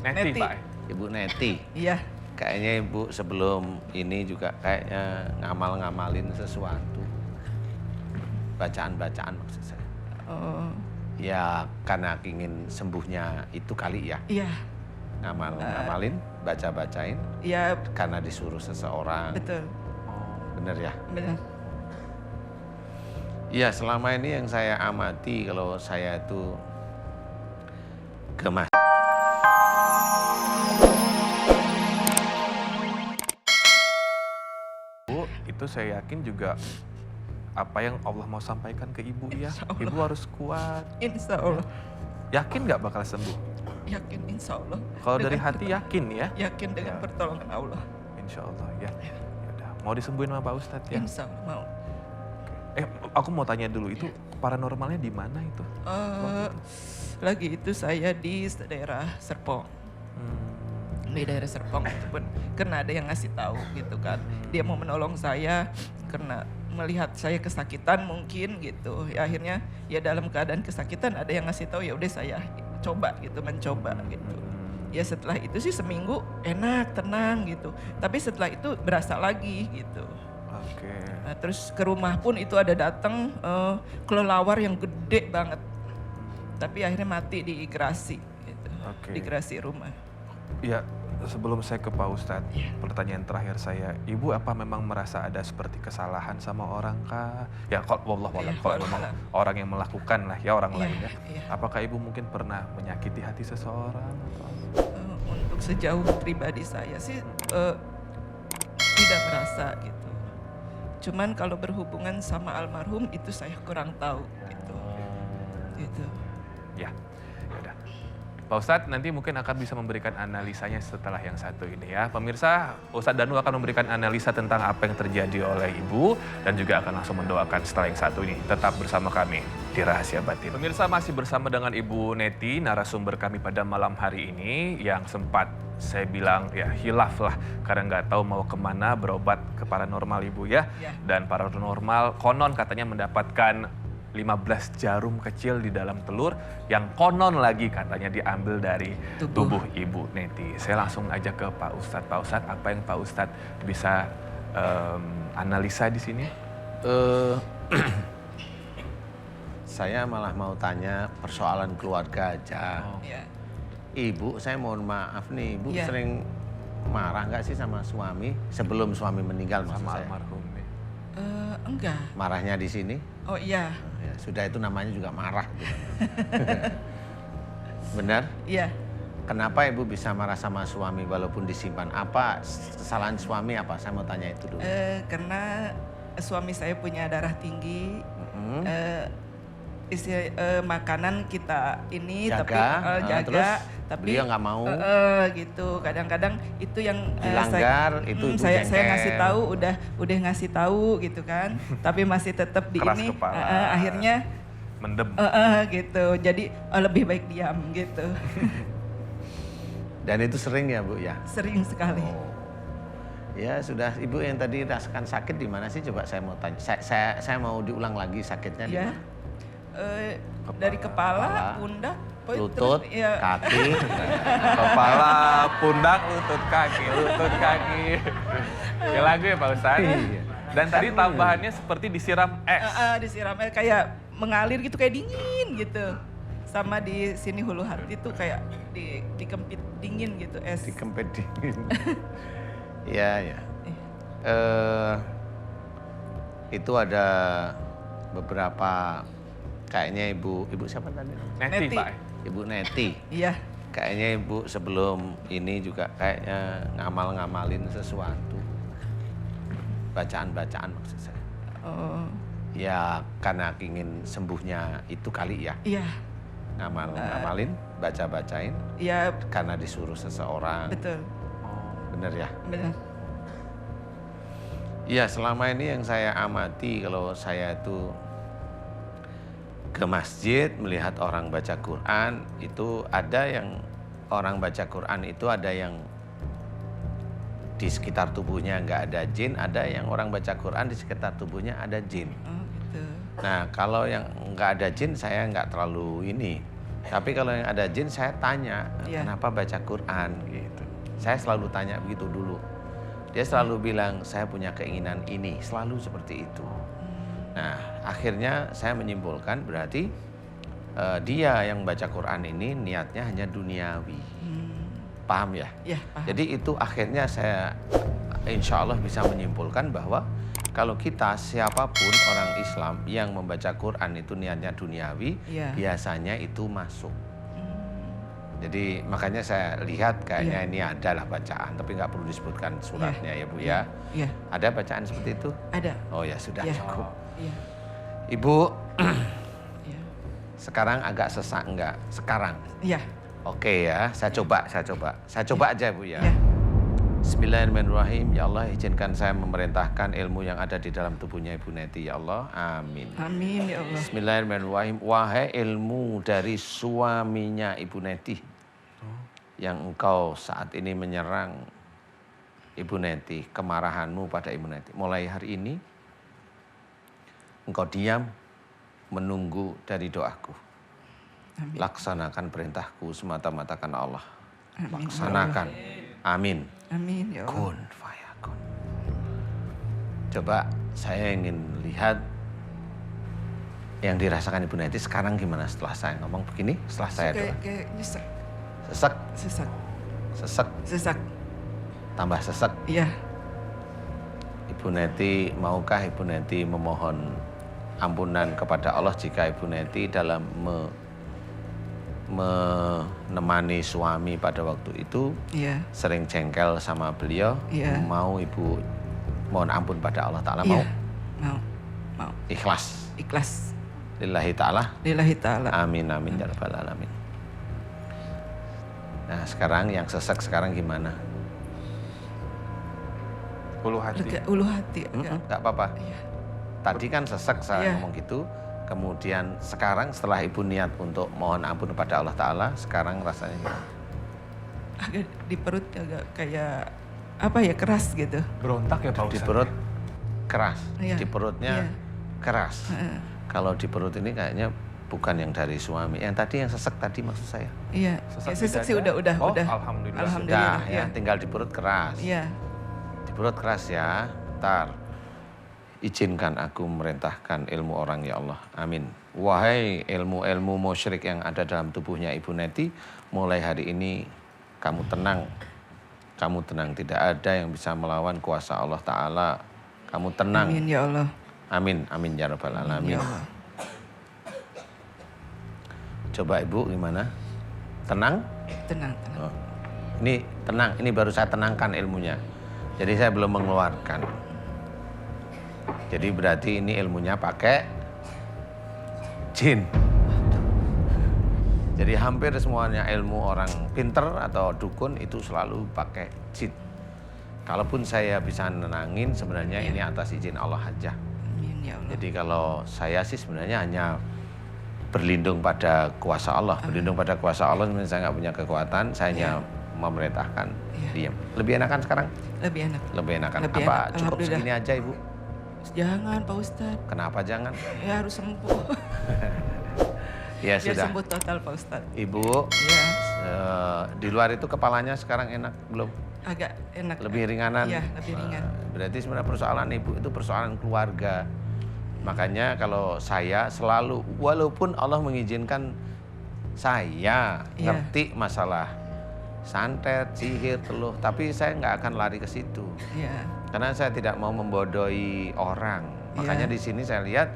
Neti, Neti. Pak. Ibu Neti. Iya. Kayaknya Ibu sebelum ini juga kayaknya ngamalin sesuatu. Bacaan-bacaan maksud saya. Oh, Ya karena ingin sembuhnya itu kali ya. iya. Ngamalin, bacain Iya, karena disuruh seseorang. betul. Bener ya? Benar. Iya, selama ini yang saya amati kalau saya itu ke mas. Bu, itu saya yakin juga apa yang Allah mau sampaikan ke Ibu ya. Insyaallah. Ibu harus kuat. Insya Allah. Yakin nggak bakal sembuh? Yakin insya Allah. Kalau dari Dengan hati yakin ya? Yakin dengan Ya. pertolongan Allah. Insya Allah ya. Yaudah. Mau disembuhin sama Pak Ustadz ya? Insya Allah mau. Aku mau tanya dulu, itu paranormalnya di mana itu? Lagi itu saya di daerah Serpong. Di daerah Serpong itu pun karena ada yang ngasih tahu gitu kan. Dia mau menolong saya karena melihat saya kesakitan mungkin gitu. Ya akhirnya ya dalam keadaan kesakitan ada yang ngasih tahu, ya udah saya coba gitu, mencoba gitu. Ya setelah itu sih seminggu enak, tenang gitu. Tapi setelah itu berasa lagi gitu. Oke. Nah, terus ke rumah pun itu ada datang kelelawar yang gede banget. Tapi akhirnya mati di gerasi gitu. Oke. Di gerasi rumah. Ya, sebelum saya ke Pak Ustadz, pertanyaan terakhir saya, Ibu apa memang merasa ada seperti kesalahan sama orang kah? Ya, kalau Iya, kalau memang wallahualam. orang yang melakukan lah ya, orang Iya, lain ya. iya. Apakah Ibu mungkin pernah menyakiti hati seseorang? Untuk sejauh pribadi saya sih tidak merasa gitu. Cuman kalau berhubungan sama almarhum itu saya kurang tahu gitu. Gitu. Ya, yaudah. Pak Ustadz nanti mungkin akan bisa memberikan analisanya setelah yang satu ini ya. Pemirsa, Ustadz Danu akan memberikan analisa tentang apa yang terjadi oleh Ibu dan juga akan langsung mendoakan setelah yang satu ini. Tetap bersama kami di Rahasia Batin. Pemirsa masih bersama dengan Ibu Neti, narasumber kami pada malam hari ini yang sempat saya bilang ya hilaf lah karena nggak tahu mau kemana berobat ke paranormal Ibu ya. Ya. Dan paranormal konon katanya mendapatkan 15 jarum kecil di dalam telur yang konon lagi katanya diambil dari tubuh Ibu Neti. Saya langsung aja ke Pak Ustadz. Pak Ustadz, apa yang Pak Ustadz bisa analisa di sini? Saya malah mau tanya persoalan keluarga aja. Ya. Ibu, saya mohon maaf nih, Ibu Iya. sering marah nggak sih sama suami sebelum suami meninggal maksud Sama saya? almarhum. Enggak. Marahnya di sini? Oh iya. Ya, sudah itu namanya juga marah. Gitu. Benar? Iya. Kenapa Ibu bisa marah sama suami walaupun disimpan? Apa kesalahan suami apa? Saya mau tanya itu dulu. Karena suami saya punya darah tinggi. Mm-mm. Makanan kita ini Jaga, tapi jaga, terus tapi beliau nggak mau. gitu. Kadang-kadang itu yang Dilanggar, itu Ibu saya jengkel. ngasih tahu, udah ngasih tahu gitu kan, tapi masih tetap di Keras ini. kepala. Akhirnya Mendem. gitu. Jadi lebih baik diam gitu. Dan itu sering ya Bu ya? Sering sekali. Oh. Ya sudah, Ibu yang tadi rasakan sakit di mana sih? Coba saya mau tanya. Saya mau diulang lagi sakitnya di Ya. mana? Dari kepala, Kepala, pundak, Lutut, ya, kaki. Kepala, pundak, lutut, kaki. Ya lagu ya Pak Ustadz. Iya. Dan tadi tambahannya seperti disiram es. disiram kayak mengalir gitu, kayak dingin gitu. Sama di sini hulu hati tuh kayak dikempit dingin gitu es. Dikempet dingin. Iya, ya. Itu ada beberapa kayaknya ibu siapa tadi? Neti, Neti. Pak. Ibu Neti. Iya. Kayaknya Ibu sebelum ini juga kayaknya ngamalin sesuatu. Bacaan-bacaan maksud saya. Oh, Ya karena ingin sembuhnya itu kali ya. iya. Ngamalin, bacain Iya, karena disuruh seseorang. betul. Bener ya? Benar. Iya, selama ini yang saya amati kalau saya itu ke masjid melihat orang baca Quran, itu ada yang orang baca Quran itu ada yang di sekitar tubuhnya nggak ada jin, ada yang orang baca Quran di sekitar tubuhnya ada jin. Oh, gitu. Nah, kalau yang nggak ada jin saya nggak terlalu ini. Tapi kalau yang ada jin saya tanya, Iya. kenapa baca Quran gitu. Saya selalu tanya begitu dulu. Dia selalu bilang, saya punya keinginan ini, selalu seperti itu. Nah, akhirnya saya menyimpulkan berarti dia yang baca Quran ini niatnya hanya duniawi. Paham ya? Ya, paham. Jadi itu akhirnya saya insya Allah bisa menyimpulkan bahwa kalau kita siapapun orang Islam yang membaca Quran itu niatnya duniawi, Iya. biasanya itu masuk. Jadi makanya saya lihat kayaknya ini adalah bacaan, tapi nggak perlu disebutkan suratnya ya Bu ya. Iya, Ada bacaan seperti itu? ada. Oh ya sudah Iya. cukup. Iya. Ibu, Iya. sekarang agak sesak enggak? Sekarang? Iya. Oke ya, saya coba aja Bu ya. Iya. Bismillahirrahmanirrahim. Ya Allah, izinkan saya memerintahkan ilmu yang ada di dalam tubuhnya Ibu Neti. Ya Allah, amin. Amin ya Allah. Bismillahirrahmanirrahim. Wahai ilmu dari suaminya Ibu Neti, yang engkau saat ini menyerang Ibu Neti, kemarahanmu pada Ibu Neti. Mulai hari ini, engkau diam menunggu dari doaku. Amin. Laksanakan perintahku semata-mata karena Allah. Amin. Laksanakan. Amin. Amin ya Allah. Kun fayakun. Coba saya ingin lihat yang dirasakan Ibu Neti sekarang gimana setelah saya ngomong begini, setelah saya doa. Kayak nyesek. Sesek, Sesak. sesek, Sesak. tambah sesek. Iya. Ibu Neti, maukah Ibu Neti memohon ampunan kepada Allah jika Ibu Neti dalam menemani suami pada waktu itu Iya. sering jengkel sama beliau, Iya. mau Ibu mohon ampun pada Allah Ta'ala, Iya. mau? Mau. Mau. Ikhlas. Ikhlas. Lillahi ta'ala. Lillahi ta'ala. Amin, amin, ya rabbal alamin. Nah sekarang yang sesek sekarang gimana? Ulu hati. Lega ulu hati. agak. Gak apa-apa. Iya. Tadi kan sesek saya Iya. ngomong gitu. Kemudian sekarang setelah Ibu niat untuk mohon ampun kepada Allah Ta'ala, sekarang rasanya gimana? Agak di perut agak kayak apa ya, keras gitu. Berontak ya Pak Di Ustadz? perut keras, Iya. di perutnya Iya. keras. Heeh. Kalau di perut ini kayaknya bukan yang dari suami. Yang tadi yang sesek tadi maksud saya. Iya. Sesak Ya, di sesek sih dada? udah. Oh, alhamdulillah. Alhamdulillah. Sudah ya, tinggal di perut keras. Iya. Di perut keras ya. Ntar izinkan aku merintahkan ilmu orang ya Allah. Amin. Wahai ilmu-ilmu musyrik yang ada dalam tubuhnya Ibu Neti, mulai hari ini kamu tenang. Kamu tenang, tidak ada yang bisa melawan kuasa Allah Ta'ala. Kamu tenang. Amin ya Allah. Amin, amin ya rabbal alamin. Ya Allah. Coba Ibu gimana? Tenang? Tenang, tenang. Oh. Ini tenang, ini baru saya tenangkan ilmunya. Jadi saya belum mengeluarkan. Jadi berarti ini ilmunya pakai jin. Jadi hampir semuanya ilmu orang pinter atau dukun itu selalu pakai jin. Kalaupun saya bisa nenangin sebenarnya ini atas izin Allah aja. Amin ya Allah. Jadi kalau saya sih sebenarnya hanya berlindung pada kuasa Allah. Berlindung pada kuasa Allah sebenarnya saya nggak punya kekuatan. Saya hanya memerintahkan diam. Lebih enakan sekarang? Lebih enak. Lebih enakan. Lebih Apa enak, cukup alhamdulillah. segini aja Ibu? Jangan Pak Ustadz. Kenapa jangan? Ya harus sembuh. Ya Biar sudah. sembuh total Pak Ustadz. Ibu, Iya. di luar itu kepalanya sekarang enak belum? Agak enak. Lebih ringanan? Iya, lebih ringan. Berarti sebenarnya persoalan Ibu itu persoalan keluarga. Makanya kalau saya selalu, walaupun Allah mengizinkan saya Iya. ngerti masalah santet, sihir, teluh, tapi saya nggak akan lari ke situ. Iya. Karena saya tidak mau membodohi orang. Makanya Iya. di sini saya lihat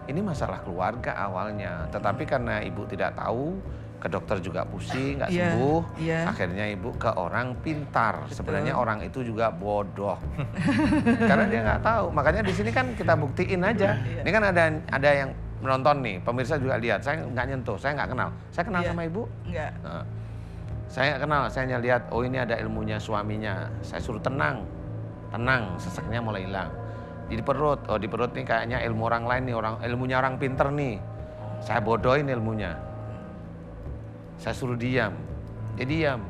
ini masalah keluarga awalnya. Tetapi karena Ibu tidak tahu, ke dokter juga pusing, nggak Iya, sembuh. iya. Akhirnya Ibu ke orang pintar. Betul. Sebenarnya orang itu juga bodoh. Karena dia nggak tahu. Makanya di sini kan kita buktiin aja. Iya. Ini kan ada yang menonton nih, pemirsa juga lihat. Saya nggak nyentuh, saya nggak kenal. Saya kenal Iya. sama Ibu. Enggak. Nah, saya nggak kenal, saya hanya lihat, oh ini ada ilmunya suaminya. Saya suruh tenang, tenang, seseknya mulai hilang. Di perut, oh di perut nih kayaknya ilmu orang lain nih, ilmunya orang pinter nih. Saya bodohin ilmunya. Saya suruh diam, dia diam.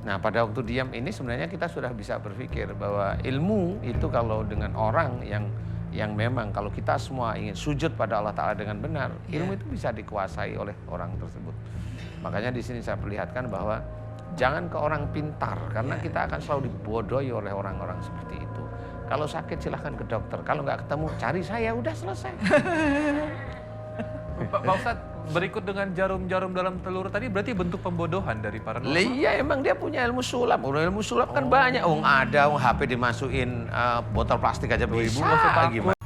Nah pada waktu diam ini sebenarnya kita sudah bisa berpikir bahwa ilmu itu kalau dengan orang yang yang memang kalau kita semua ingin sujud pada Allah Ta'ala dengan benar, ilmu Iya. itu bisa dikuasai oleh orang tersebut. Makanya di sini saya perlihatkan bahwa jangan ke orang pintar, karena Iya. kita akan selalu dibodohi oleh orang-orang seperti itu. Kalau sakit silahkan ke dokter, kalau nggak ketemu cari saya, udah selesai. Pak Ustadz, berikut dengan jarum-jarum dalam telur tadi berarti bentuk pembodohan dari para Lah iya, emang dia punya ilmu sulap. Ilmu sulap kan banyak. Ada HP dimasukin botol plastik aja bisa. Ibu nggak usah takut. Gimana?